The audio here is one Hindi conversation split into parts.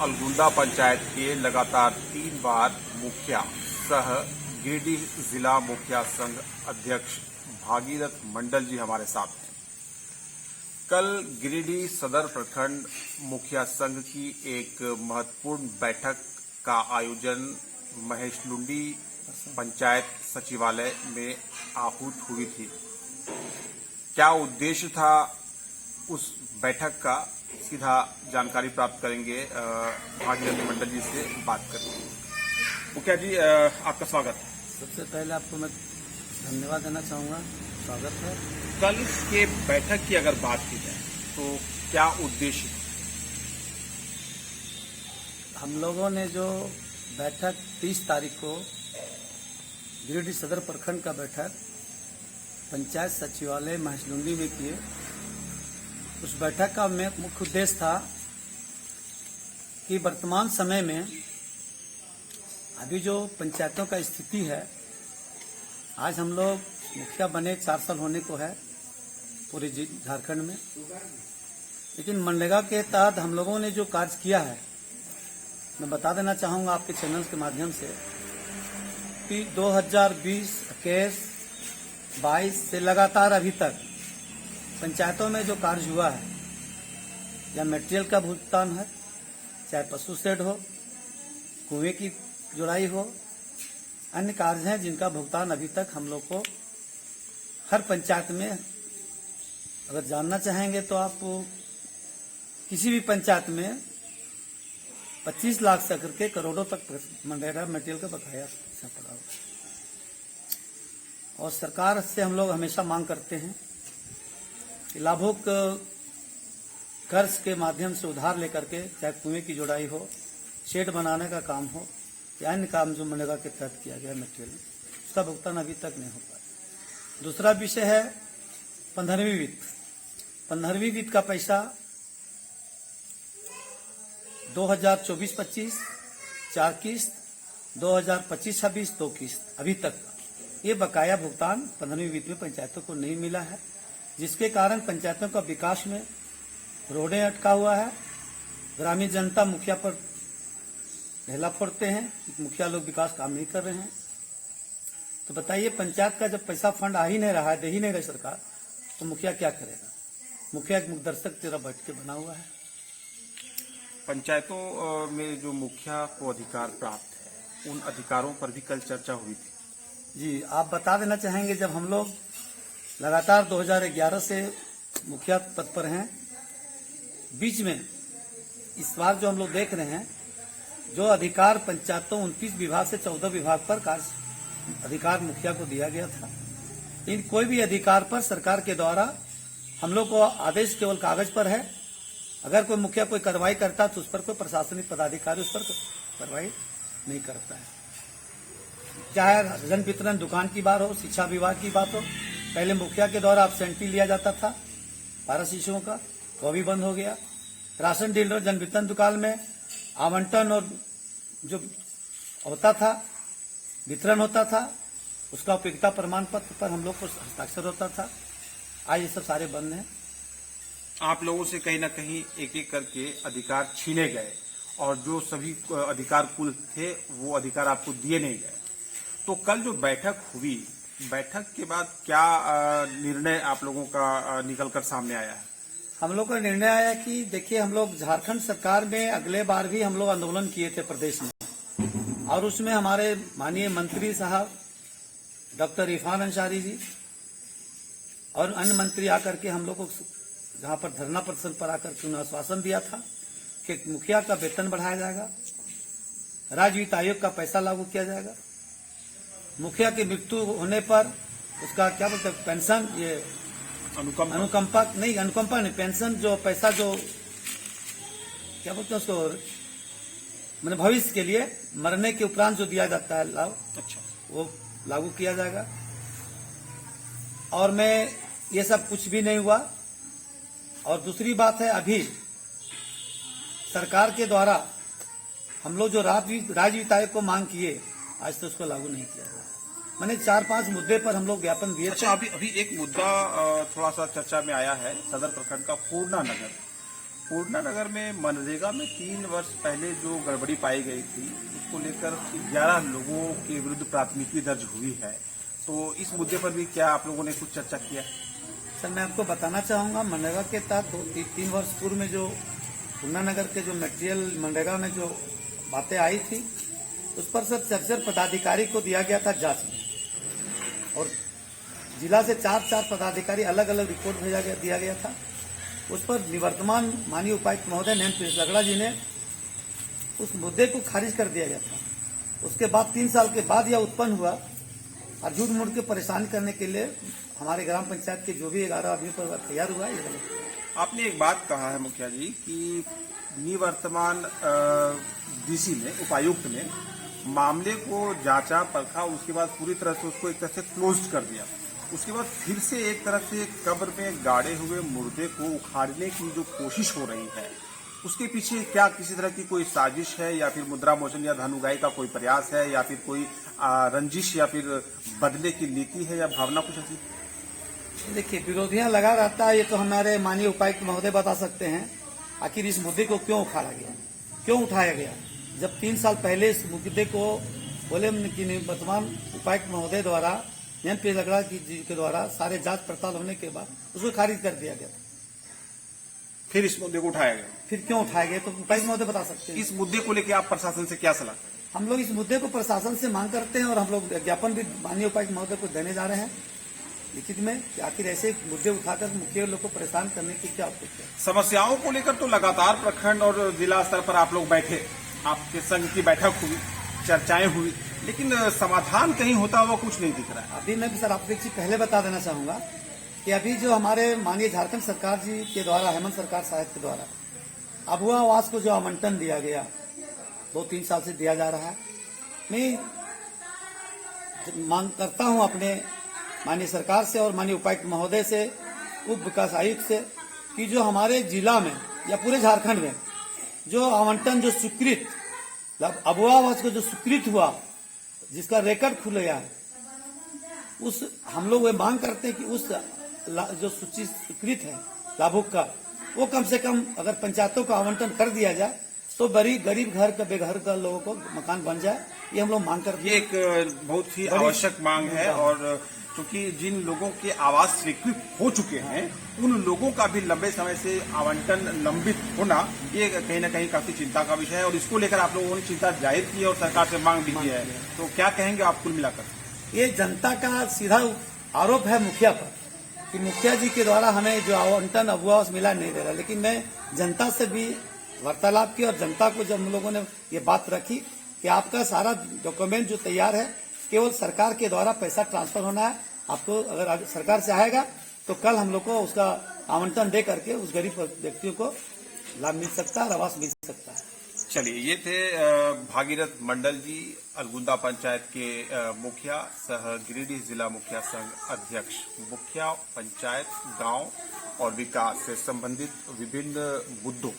अलगुंदा पंचायत के लगातार 3 बार मुखिया सह गिरिडीह जिला मुखिया संघ अध्यक्ष भागीरथ मंडल जी हमारे साथ हैं। कल गिरिडीह सदर प्रखंड मुखिया संघ की एक महत्वपूर्ण बैठक का आयोजन महेशलुंडी पंचायत सचिवालय में आहूत हुई थी। क्या उद्देश्य था उस बैठक का, सीधा जानकारी प्राप्त करेंगे भागीरथ मंडल जी से बात करेंगे। मुखिया जी, आपका स्वागत है। सबसे पहले आपको मैं धन्यवाद देना चाहूँगा, स्वागत है। कल के बैठक की अगर बात की जाए तो क्या उद्देश्य है? हम लोगों ने जो बैठक 30 तारीख को गिरिडीह सदर प्रखंड का बैठक पंचायत सचिवालय महेशलुंडी में किए, उस बैठक का मुख्य उद्देश्य था कि वर्तमान समय में अभी जो पंचायतों का स्थिति है, आज हम लोग मुखिया बने 4 साल होने को है पूरे झारखंड में, लेकिन मनरेगा के तहत हम लोगों ने जो कार्य किया है, मैं बता देना चाहूँगा आपके चैनल के माध्यम से कि 2020, 21, 22 से लगातार अभी तक पंचायतों में जो कार्य हुआ है, या मटेरियल का भुगतान है, चाहे पशु शेड हो, कुएं की जुड़ाई हो, अन्य कार्य हैं जिनका भुगतान अभी तक हम लोग को हर पंचायत में, अगर जानना चाहेंगे तो आप किसी भी पंचायत में 25 लाख से करके करोड़ों तक मनरेगा मटेरियल का बकाया पड़ा हुआ। और सरकार से हम लोग हमेशा मांग करते हैं कि लाभुक कर्ज के माध्यम से उधार लेकर के, चाहे कुएं की जुड़ाई हो, शेड बनाने का काम हो, या अन्य काम जो मनरेगा के तहत किया गया मटेरियल, उसका भुगतान अभी तक नहीं हो पाया। दूसरा विषय है 15वीं वित्त। 15वीं वित्त का पैसा 2024-25 4 किस्त, 2025-26 2 किस्त, अभी तक ये बकाया भुगतान 15वीं वित्त में पंचायतों को नहीं मिला है, जिसके कारण पंचायतों का विकास में रोडें अटका हुआ है। ग्रामीण जनता मुखिया पर ढेला फोड़ते हैं कि मुखिया लोग विकास काम नहीं कर रहे हैं। तो बताइए, पंचायत का जब पैसा फंड आ ही नहीं रहा है, दे ही नहीं रही सरकार, तो मुखिया क्या करेगा? मुखिया एक मुखदर्शक तेरा बैठ के बना हुआ है। पंचायतों में जो मुखिया को अधिकार प्राप्त है, उन अधिकारों पर भी कल चर्चा हुई थी। जी, आप बता देना चाहेंगे, जब हम लोग लगातार 2011 से मुखिया पद पर हैं, बीच में इस बार जो हम लोग देख रहे हैं, जो अधिकार पंचायतों 29 विभाग से 14 विभाग पर कार्य अधिकार मुखिया को दिया गया था, इन कोई भी अधिकार पर सरकार के द्वारा हम लोग को आदेश केवल कागज पर है। अगर कोई मुखिया कोई कार्रवाई करता है तो उस पर कोई प्रशासनिक पदाधिकारी उस पर कार्रवाई नहीं करता है। चाहे जन वितरण दुकान की बात हो, शिक्षा विभाग की बात हो, पहले मुखिया के द्वारा एब्सेंटी लिया जाता था 12 शिशुओं का, वो भी बंद हो गया। राशन डीलर जन वितरण दुकान में आवंटन और जो होता था, वितरण होता था, उसका उपयोगिता प्रमाण पत्र पर हम लोग को हस्ताक्षर होता था। आज ये सब सारे बंद हैं। आप लोगों से कहीं ना कहीं एक एक करके अधिकार छीने गए, और जो सभी अधिकार कुल थे वो अधिकार आपको दिए नहीं गए। तो कल जो बैठक हुई, बैठक के बाद क्या निर्णय आप लोगों का निकलकर सामने आया है? हम लोग का निर्णय आया कि देखिए, हम लोग झारखंड सरकार में अगले बार भी हम लोग आंदोलन किए थे प्रदेश में, और उसमें हमारे माननीय मंत्री साहब डॉक्टर इरफान अंसारी जी और अन्य मंत्री आकर के हम लोग को जहां पर धरना प्रदर्शन पर आकर के उन्होंने आश्वासन दिया था कि मुखिया का वेतन बढ़ाया जाएगा, राज्य वित्त आयोग का पैसा लागू किया जाएगा, मुखिया की मृत्यु होने पर उसका क्या बोलते हैं, पेंशन, ये अनुकंपा नहीं, पेंशन जो पैसा जो क्या बोलते हैं उसको, मैंने भविष्य के लिए मरने के उपरांत जो दिया जाता है लाभ, अच्छा, वो लागू किया जाएगा। और मैं ये सब कुछ भी नहीं हुआ। और दूसरी बात है, अभी सरकार के द्वारा हम लोग जो राज्य वित्त आयोग को मांग किए, आज तो उसको लागू नहीं किया गया। मैंने 4-5 मुद्दे पर हम लोग ज्ञापन दिए। अच्छा, अभी एक मुद्दा थोड़ा सा चर्चा में आया है, सदर प्रखंड का पूर्णा पूर्णा नगर में मनरेगा में 3 वर्ष पहले जो गड़बड़ी पाई गई थी उसको लेकर 11 लोगों के विरुद्ध प्राथमिकी दर्ज हुई है, तो इस मुद्दे पर भी क्या आप लोगों ने कुछ चर्चा किया? सर, मैं आपको बताना चाहूँगा, मनरेगा के तहत 3 वर्ष पूर्व में जो पूर्णा नगर के जो मटेरियल मनरेगा में जो बातें आई थी उस पर सब चर्चर पदाधिकारी को दिया गया था जांच में, और जिला से 4 पदाधिकारी अलग अलग रिपोर्ट दिया गया था। उस पर निवर्तमान माननीय उपायुक्त महोदय नैन लगड़ा जी ने उस मुद्दे को खारिज कर दिया गया था। उसके बाद 3 साल के बाद यह उत्पन्न हुआ और झूठ मूठ के परेशान करने के लिए हमारे ग्राम पंचायत के जो भी 11 आदमी पर तैयार हुआ है। आपने एक बात कहा है मुखिया जी कि निवर्तमान डीसी ने, उपायुक्त ने मामले को जांचा परखा, उसके बाद पूरी तरह से उसको एक तरह से क्लोज कर दिया। उसके बाद फिर से एक तरह से कब्र में गाड़े हुए मुर्दे को उखाड़ने की जो कोशिश हो रही है, उसके पीछे क्या किसी तरह की कोई साजिश है, या फिर मुद्रा मोचन या धन उगाही का कोई प्रयास है, या फिर कोई रंजिश या फिर बदले की नीति है या भावना कुछ ऐसी? देखिए, विरोधियां लगा रहता है, ये तो हमारे माननीय उपायुक्त महोदय बता सकते हैं। आखिर इस मुद्दे को क्यों उखाड़ा गया, क्यों उठाया गया, जब 3 साल पहले इस मुद्दे को बोले कि वर्तमान उपायुक्त महोदय द्वारा नैन लगड़ा जी के द्वारा सारे जांच पड़ताल होने के बाद उसको खारिज कर दिया गया था। फिर इस मुद्दे को उठाया गया, फिर क्यों उठाया गया तो उपायुक्त महोदय बता सकते हैं। इस मुद्दे को लेकर आप प्रशासन से क्या सलाह? हम लोग इस मुद्दे को प्रशासन से मांग करते हैं और हम लोग ज्ञापन भी माननीय उपायुक्त महोदय को देने जा रहे हैं लिखित में कि आखिर ऐसे मुद्दे उठाकर मुख्य लोग को परेशान करने की क्या आवश्यकता है। समस्याओं को लेकर तो लगातार प्रखंड और जिला स्तर पर आप लोग बैठे, आपके संघ की बैठक हुई, चर्चाएं हुई, लेकिन समाधान कहीं होता हुआ कुछ नहीं दिख रहा है। अभी मैं भी सर आपको एक चीज पहले बता देना चाहूंगा कि अभी जो हमारे माननीय झारखंड सरकार जी के द्वारा, हेमंत सरकार साहब के द्वारा अबुआ आवास को जो आवंटन दिया गया 2-3 साल से दिया जा रहा है, मैं मांग करता हूं अपने माननीय सरकार से और माननीय उपायुक्त महोदय से, उप विकास आयुक्त से, कि जो हमारे जिला में या पूरे झारखंड में जो आवंटन जो स्वीकृत अबुआ आवास को जो स्वीकृत हुआ, जिसका रिकॉर्ड खुल गया है, उस हम लोग ये मांग करते हैं कि उस जो सूची स्वीकृत है लाभुक का, वो कम से कम अगर पंचायतों को आवंटन कर दिया जाए तो बड़ी गरीब घर का, बेघर का लोगों को मकान बन जाए। ये हम लोग मांग करते हैं। ये एक बहुत ही आवश्यक मांग है, और क्योंकि जिन लोगों के आवास स्वीकृत हो चुके हैं उन लोगों का भी लंबे समय से आवंटन लंबित होना, ये कहीं न कहीं काफी चिंता का विषय है, और इसको लेकर आप लोगों ने चिंता जाहिर की है और सरकार से मांग भी की है। तो क्या कहेंगे आप कुल मिलाकर? ये जनता का सीधा आरोप है मुखिया पर कि मुखिया जी के द्वारा हमें जो आवंटन अबुआ आवास मिला नहीं दे रहा, लेकिन मैं जनता से भी वार्तालाप की और जनता को जब हम लोगों ने ये बात रखी कि आपका सारा डॉक्यूमेंट जो तैयार है, केवल सरकार के द्वारा पैसा ट्रांसफर होना है, आपको अगर सरकार से आएगा तो कल हम लोग को उसका आवंटन दे करके उस गरीब व्यक्तियों को लाभ मिल सकता है और आवास मिल सकता है। चलिए, ये थे भागीरथ मंडल जी, अलगुंदा पंचायत के मुखिया सह गिरिडीह जिला मुखिया संघ अध्यक्ष। मुखिया पंचायत, गांव और विकास से संबंधित विभिन्न मुद्दों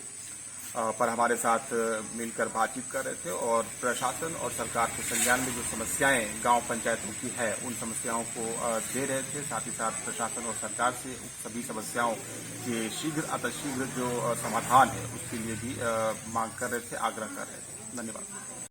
पर हमारे साथ मिलकर बातचीत कर रहे थे, और प्रशासन और सरकार के संज्ञान में जो समस्याएं गांव पंचायतों की है उन समस्याओं को दे रहे थे। साथ ही साथ प्रशासन और सरकार से सभी समस्याओं के शीघ्र अतिशीघ्र जो समाधान है उसके लिए भी मांग कर रहे थे, आग्रह कर रहे थे। धन्यवाद।